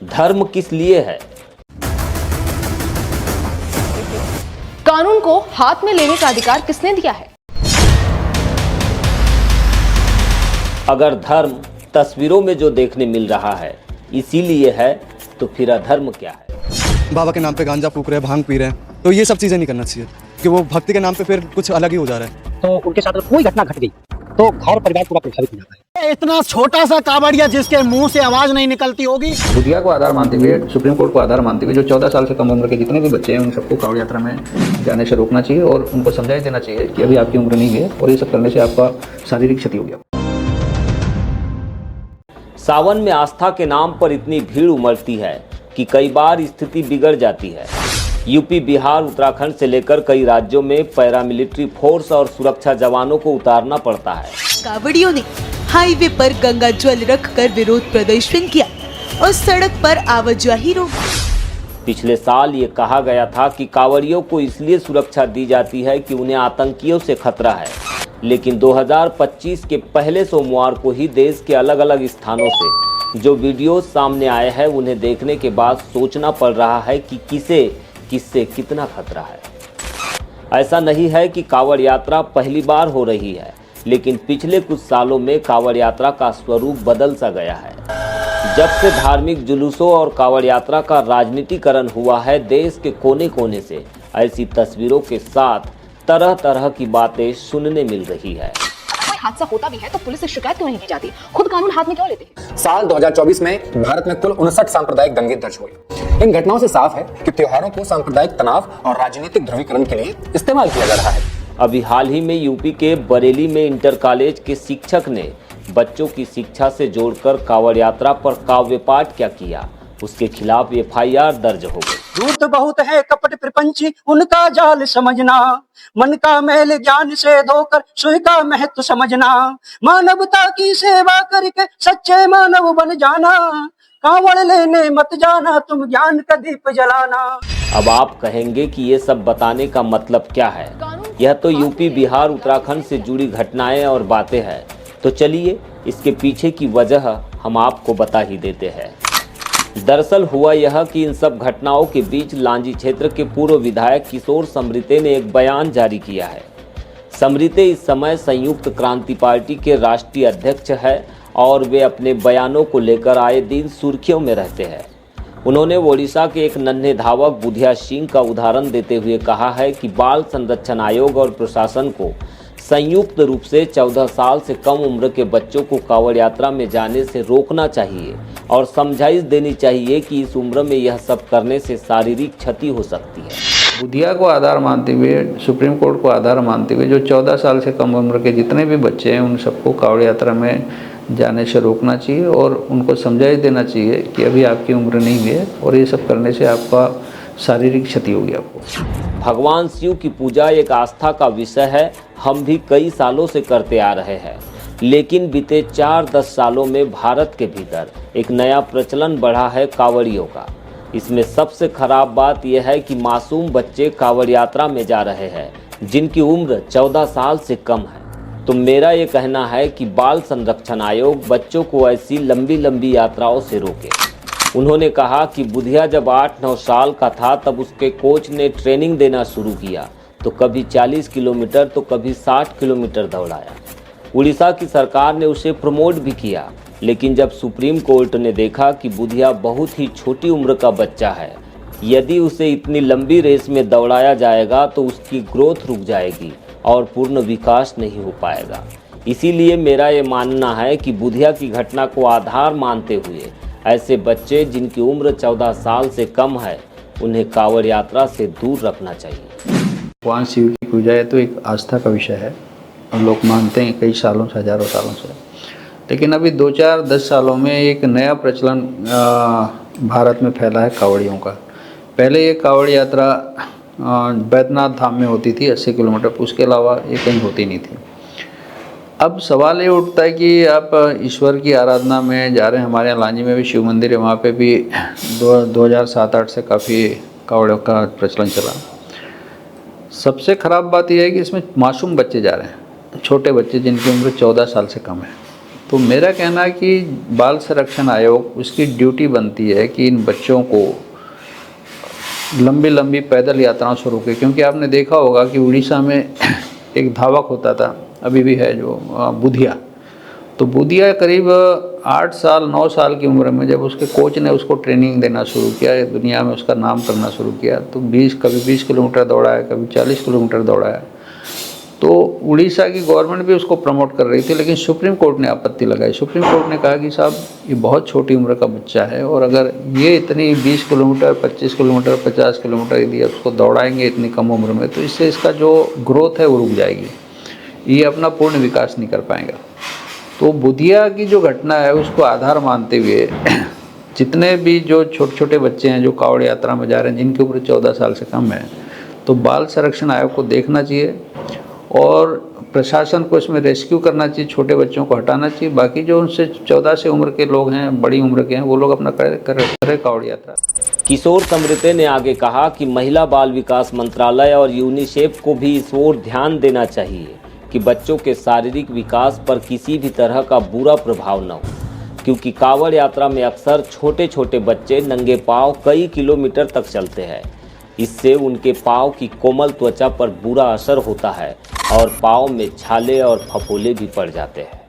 धर्म किस लिए है? कानून को हाथ में लेने का अधिकार किसने दिया है? अगर धर्म तस्वीरों में जो देखने मिल रहा है इसीलिए है, तो फिर अधर्म क्या है? बाबा के नाम पे गांजा फूक रहे हैं, भांग पी रहे हैं, तो ये सब चीजें नहीं करना चाहिए कि वो भक्ति के नाम पे फिर कुछ अलग ही हो जा रहा है। तो उनके साथ अगर कोई घटना घट गई तो घर परिवार पूरा प्रभावित हो जाता है। इतना छोटा सा कावड़िया जिसके मुंह से आवाज नहीं निकलती होगी। बुधिया को आधार मानते हुए, सुप्रीम कोर्ट को आधार मानते हुए जो 14 साल से कम उम्र के जितने भी बच्चे हैं उन सबको कावड़ यात्रा में जाने से रोकना चाहिए और उनको समझाई देना चाहिए कि अभी आपकी उम्र नहीं है और ये सब करने से आपका शारीरिक क्षति हो गया। सावन में आस्था के नाम पर इतनी भीड़ उमड़ती है कि कई बार स्थिति बिगड़ जाती है। यूपी, बिहार, उत्तराखंड से लेकर कई राज्यों में पैरामिलिट्री फोर्स और सुरक्षा जवानों को उतारना पड़ता है। कावड़ियों ने हाईवे पर गंगा जल रखकर विरोध प्रदर्शन किया और सड़क पर आवाजाही रोकी। पिछले साल ये कहा गया था कि कांवड़ियों को इसलिए सुरक्षा दी जाती है कि उन्हें आतंकियों से खतरा है, लेकिन 2025 के पहले सोमवार को ही देश के अलग अलग स्थानों से जो वीडियो सामने आए हैं उन्हें देखने के बाद सोचना पड़ रहा है कि किससे कितना खतरा है। ऐसा नहीं है कि कांवड़ यात्रा पहली बार हो रही है, लेकिन पिछले कुछ सालों में कांवड़ यात्रा का स्वरूप बदल सा गया है। जब से धार्मिक जुलूसों और कांवड़ यात्रा का राजनीतिकरण हुआ है, देश के कोने कोने से ऐसी तस्वीरों के साथ तरह तरह की बातें सुनने मिल रही है। कोई हादसा होता भी है तो पुलिस से शिकायत क्यों नहीं की जाती? खुद कानून हाथ में क्यों लेते हैं? साल 2024 में भारत में कुल 59 सांप्रदायिक दंगे दर्ज हुए। इन घटनाओं से साफ है कि त्योहारों को सांप्रदायिक तनाव और राजनीतिक ध्रुवीकरण के लिए इस्तेमाल किया जा रहा है। अभी हाल ही में यूपी के बरेली में इंटर कॉलेज के शिक्षक ने बच्चों की शिक्षा से जोड़कर कांवड़ यात्रा पर काव्य पाठ क्या किया, उसके खिलाफ FIR दर्ज हो गई। झूठ बहुत है कपट प्रपंची, उनका जाल समझना, मन का मैल ज्ञान से धोकर सुई का महत्व समझना, मानवता की सेवा करके सच्चे मानव बन जाना, कांवड़ लेने मत जाना तुम ज्ञान का दीप जलाना। अब आप कहेंगे कि ये सब बताने का मतलब क्या है? यह तो यूपी, बिहार, उत्तराखंड से जुड़ी घटनाएं और बातें हैं। तो चलिए इसके पीछे की वजह हम आपको बता ही देते हैं। दरअसल हुआ यह कि इन सब घटनाओं के बीच लांजी क्षेत्र के पूर्व विधायक किशोर समृते ने एक बयान जारी किया है। समृते इस समय संयुक्त क्रांति पार्टी के राष्ट्रीय अध्यक्ष है और वे अपने बयानों को लेकर आए दिन सुर्खियों में रहते हैं। उन्होंने ओडिशा के एक नन्हे धावक बुधिया सिंह का उदाहरण देते हुए कहा है कि बाल संरक्षण आयोग और प्रशासन को संयुक्त रूप से 14 साल से कम उम्र के बच्चों को कांवड़ यात्रा में जाने से रोकना चाहिए और समझाइश देनी चाहिए कि इस उम्र में यह सब करने से शारीरिक क्षति हो सकती है। बुधिया को आधार मानते हुए, सुप्रीम कोर्ट को आधार मानते हुए जो 14 साल से कम उम्र के जितने भी बच्चे हैं उन सबको कांवड़ यात्रा में जाने से रोकना चाहिए और उनको समझाई देना चाहिए कि अभी आपकी उम्र नहीं है और ये सब करने से आपका शारीरिक क्षति होगी आपको। भगवान शिव की पूजा एक आस्था का विषय है, हम भी कई सालों से करते आ रहे हैं, लेकिन बीते 4-10 सालों में भारत के भीतर एक नया प्रचलन बढ़ा है कांवड़ियों का। इसमें सबसे खराब बात यह है कि मासूम बच्चे कांवड़ यात्रा में जा रहे हैं जिनकी उम्र 14 साल से कम है। तो मेरा ये कहना है कि बाल संरक्षण आयोग बच्चों को ऐसी लंबी लंबी यात्राओं से रोके। उन्होंने कहा कि बुधिया जब 8-9 साल का था तब उसके कोच ने ट्रेनिंग देना शुरू किया तो कभी 40 किलोमीटर तो कभी 60 किलोमीटर दौड़ाया। उड़ीसा की सरकार ने उसे प्रमोट भी किया, लेकिन जब सुप्रीम कोर्ट ने देखा कि बुधिया बहुत ही छोटी उम्र का बच्चा है, यदि उसे इतनी लंबी रेस में दौड़ाया जाएगा तो उसकी ग्रोथ रुक जाएगी और पूर्ण विकास नहीं हो पाएगा। इसीलिए मेरा ये मानना है कि बुधिया की घटना को आधार मानते हुए ऐसे बच्चे जिनकी उम्र 14 साल से कम है उन्हें कांवड़ यात्रा से दूर रखना चाहिए। भगवान शिव की पूजा है तो एक आस्था का विषय है और लोग मानते हैं कई सालों से, हजारों सालों से। लेकिन अभी 2-4-10 सालों में एक नया प्रचलन भारत में फैला है कांवड़ियों का। पहले ये कांवड़ यात्रा बैद्यनाथ धाम में होती थी 80 किलोमीटर, उसके अलावा ये कहीं होती नहीं थी। अब सवाल ये उठता है कि आप ईश्वर की आराधना में जा रहे हैं। हमारे यहाँ लांजी में भी शिव मंदिर है, वहाँ पे भी 2007-8 से काफ़ी कांवड़ों का प्रचलन चला। सबसे ख़राब बात यह है कि इसमें मासूम बच्चे जा रहे हैं, छोटे बच्चे जिनकी उम्र 14 साल से कम है। तो मेरा कहना है कि बाल संरक्षण आयोग उसकी ड्यूटी बनती है कि इन बच्चों को लंबी लंबी पैदल यात्राओं से रोके, क्योंकि आपने देखा होगा कि उड़ीसा में एक धावक होता था, अभी भी है, जो बुधिया। तो बुधिया करीब 8 साल 9 साल की उम्र में जब उसके कोच ने उसको ट्रेनिंग देना शुरू किया, दुनिया में उसका नाम करना शुरू किया, तो कभी 20 किलोमीटर दौड़ा है, कभी 40 किलोमीटर दौड़ा है। तो उड़ीसा की गवर्नमेंट भी उसको प्रमोट कर रही थी, लेकिन सुप्रीम कोर्ट ने आपत्ति लगाई। सुप्रीम कोर्ट ने कहा कि साहब ये बहुत छोटी उम्र का बच्चा है, और अगर ये इतनी 20 किलोमीटर 25 किलोमीटर 50 किलोमीटर यदि उसको दौड़ाएंगे इतनी कम उम्र में, तो इससे इसका जो ग्रोथ है वो रुक जाएगी, ये अपना पूर्ण विकास नहीं कर पाएगा। तो बुधिया की जो घटना है उसको आधार मानते हुए जितने भी जो छोटे छोटे बच्चे हैं जो कावड़ यात्रा में जा रहे हैं, जिनकी उम्र 14 साल से कम है, तो बाल संरक्षण आयोग को देखना चाहिए और प्रशासन को इसमें रेस्क्यू करना चाहिए, छोटे बच्चों को हटाना चाहिए। बाकी जो उनसे 14 से उम्र के लोग हैं, बड़ी उम्र के हैं, वो लोग अपना करे कावड़ यात्रा। किशोर समृते ने आगे कहा कि महिला बाल विकास मंत्रालय और यूनिसेफ को भी इस ओर ध्यान देना चाहिए कि बच्चों के शारीरिक विकास पर किसी भी तरह का बुरा प्रभाव न हो, क्योंकि कावड़ यात्रा में अक्सर छोटे छोटे बच्चे नंगे पांव कई किलोमीटर तक चलते हैं। इससे उनके पांव की कोमल त्वचा पर बुरा असर होता है और पांव में छाले और फफोले भी पड़ जाते हैं।